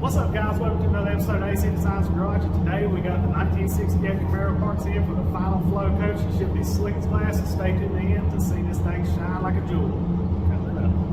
What's up, guys? Welcome to another episode of AC Designs Garage. And today we got the 1968 Camaro parts in for the final flow coach. It should be slick as glass, and stay tuned to the end to see this thing shine like a jewel. Coming up.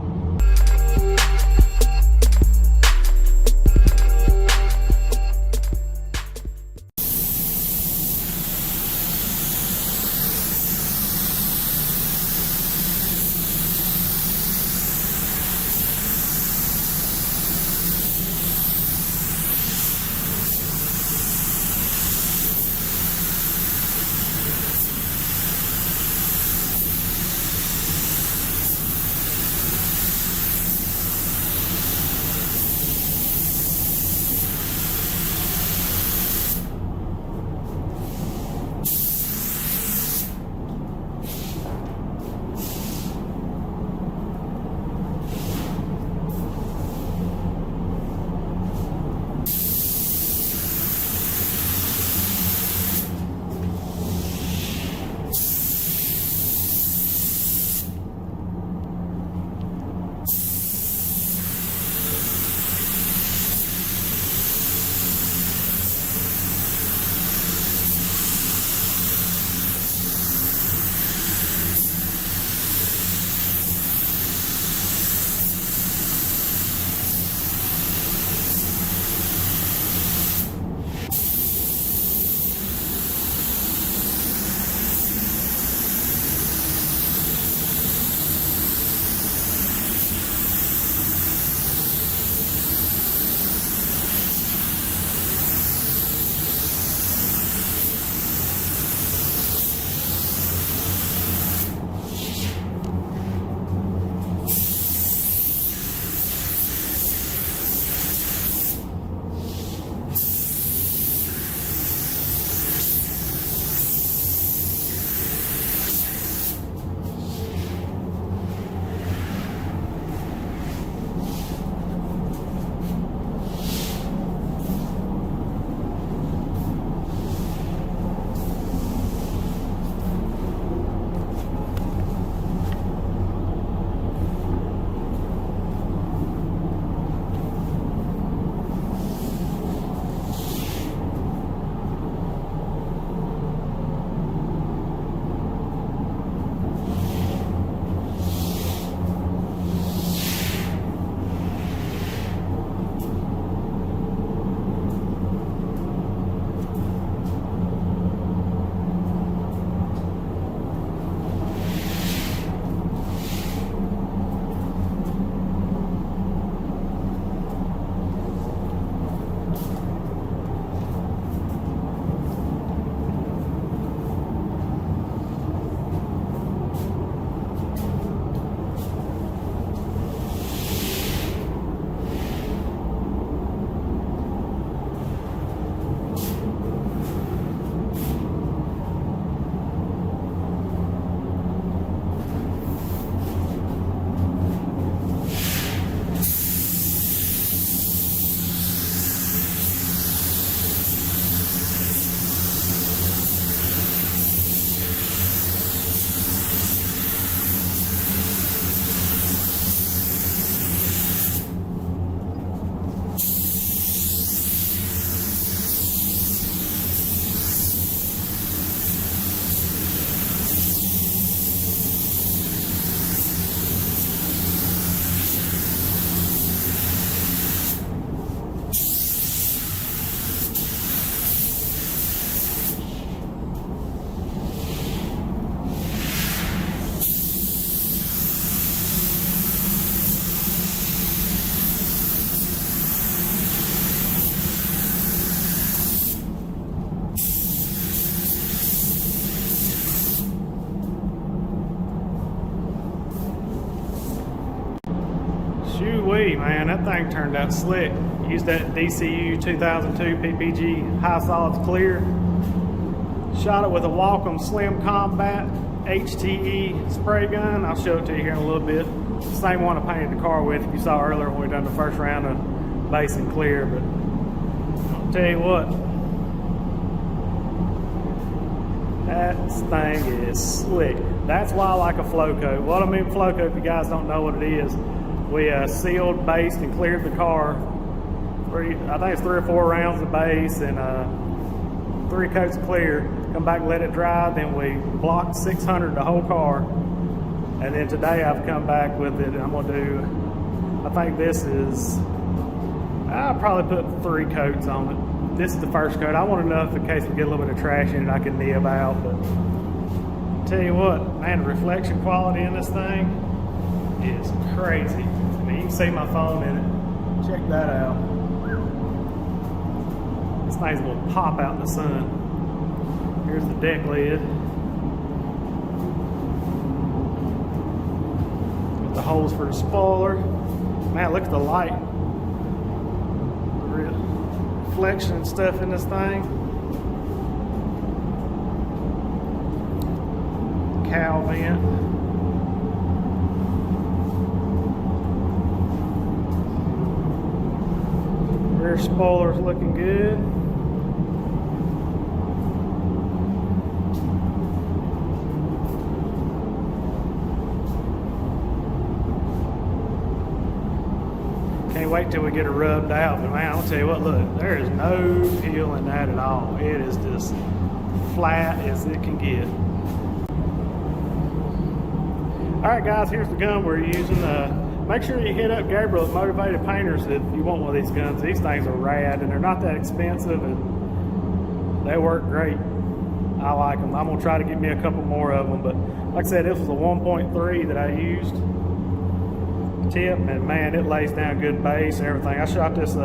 Shoo-wee, man, that thing turned out slick. Used that DCU 2002 PPG high solids clear. Shot it with a Wacom Slim Combat HTE spray gun. I'll show it to you here in a little bit. Same one I painted the car with you saw earlier when we done the first round of base and clear. But I'll tell you what, that thing is slick. That's why I like a flow coat. What I mean flow coat, if you guys don't know what it is, we sealed, based, and cleared the car I think it's 3 or 4 rounds of base and 3 coats of clear. Come back, let it dry, then we blocked 600 the whole car. And then today I've come back with it and I'm gonna do, I think this is, I'll probably put 3 coats on it. This is the first coat. I want enough in case we get a little bit of trash in it I can nib out, but tell you what, man, the reflection quality in this thing is crazy. I mean, you can see my phone in it. Check that out. This thing's gonna pop out in the sun. Here's the deck lid. Got the holes for the spoiler. Man, look at the light. The reflection and stuff in this thing. Cow vent. Rear spoiler's looking good. Can't wait till we get it rubbed out, but man, I'll tell you what, look, there is no peel in that at all. It is just flat as it can get. Alright guys, here's the gun we're using. Make sure you hit up Gabriel at Motivated Painters if you want one of these guns. These things are rad and they're not that expensive and they work great. I like them. I'm going to try to get me a couple more of them, but like I said, this was a 1.3 that I used. Tip, and man, it lays down good base and everything. I shot this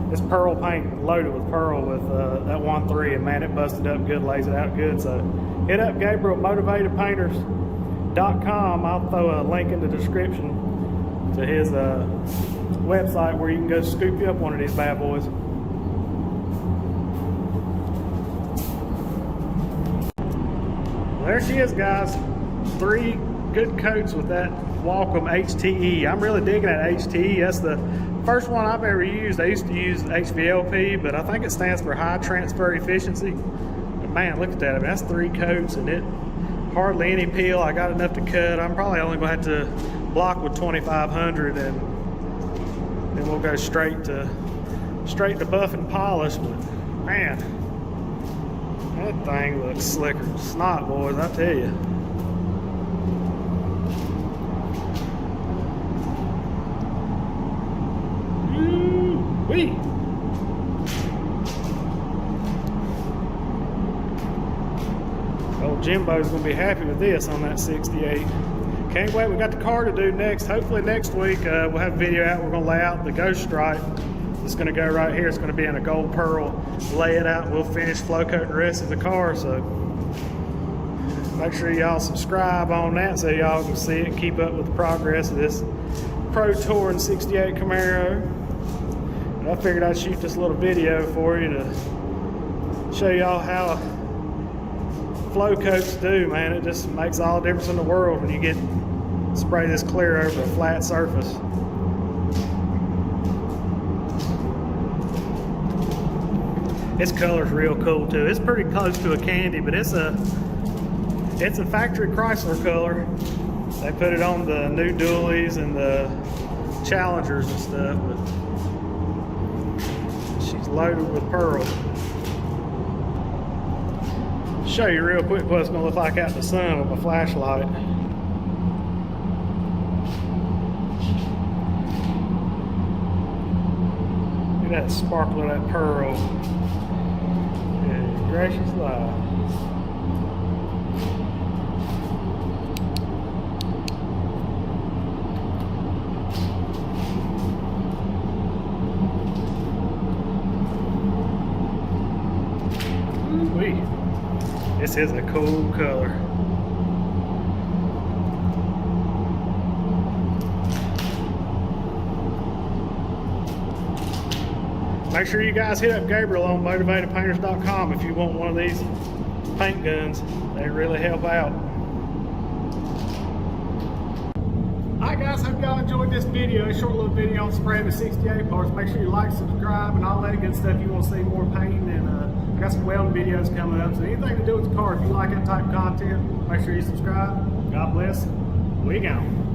this pearl paint loaded with pearl with that 1.3 and man, it busted up good, lays it out good. So hit up Gabriel at MotivatedPainters.com. I'll throw a link in the description to his website where you can go scoop you up one of these bad boys. Well, there she is, guys. 3 good coats with that Wacom HTE. I'm really digging that HTE. That's the first one I've ever used. I used to use HVLP, but I think it stands for high transfer efficiency. But man, look at that. I mean, that's 3 coats and it hardly any peel. I got enough to cut. I'm probably only going to have to block with 2500 and then we'll go straight to buff and polish. But man, that thing looks slicker than snot, boys, I tell you. Wee. Old Jimbo's gonna be happy with this on that 68. Can't wait, we got the car to do next. Hopefully next week we'll have a video out. We're gonna lay out the ghost stripe. It's gonna go right here. It's gonna be in a gold pearl. Lay it out and we'll finish flow coating the rest of the car. So make sure y'all subscribe on that so y'all can see it and keep up with the progress of this Pro Touring 68 Camaro. I figured I'd shoot this little video for you to show y'all how flow coats do, man. It just makes all the difference in the world when you get spray this clear over a flat surface. This color's real cool too. It's pretty close to a candy, but it's a factory Chrysler color. They put it on the new dualies and the Challengers and stuff, but she's loaded with pearl. Show you real quick what it's gonna look like out in the sun with my flashlight. Look at that sparkle of that pearl. Good gracious life. Ooh-wee. This is a cool color. Make sure you guys hit up Gabriel on MotivatedPainters.com if you want one of these paint guns. They really help out. Alright guys, hope y'all enjoyed this video. A short little video on spraying the 68 parts. Make sure you like, subscribe, and all that good stuff. If you want to see more painting, and I got some welding videos coming up. So anything to do with the car, if you like that type of content, make sure you subscribe. God bless. We gone.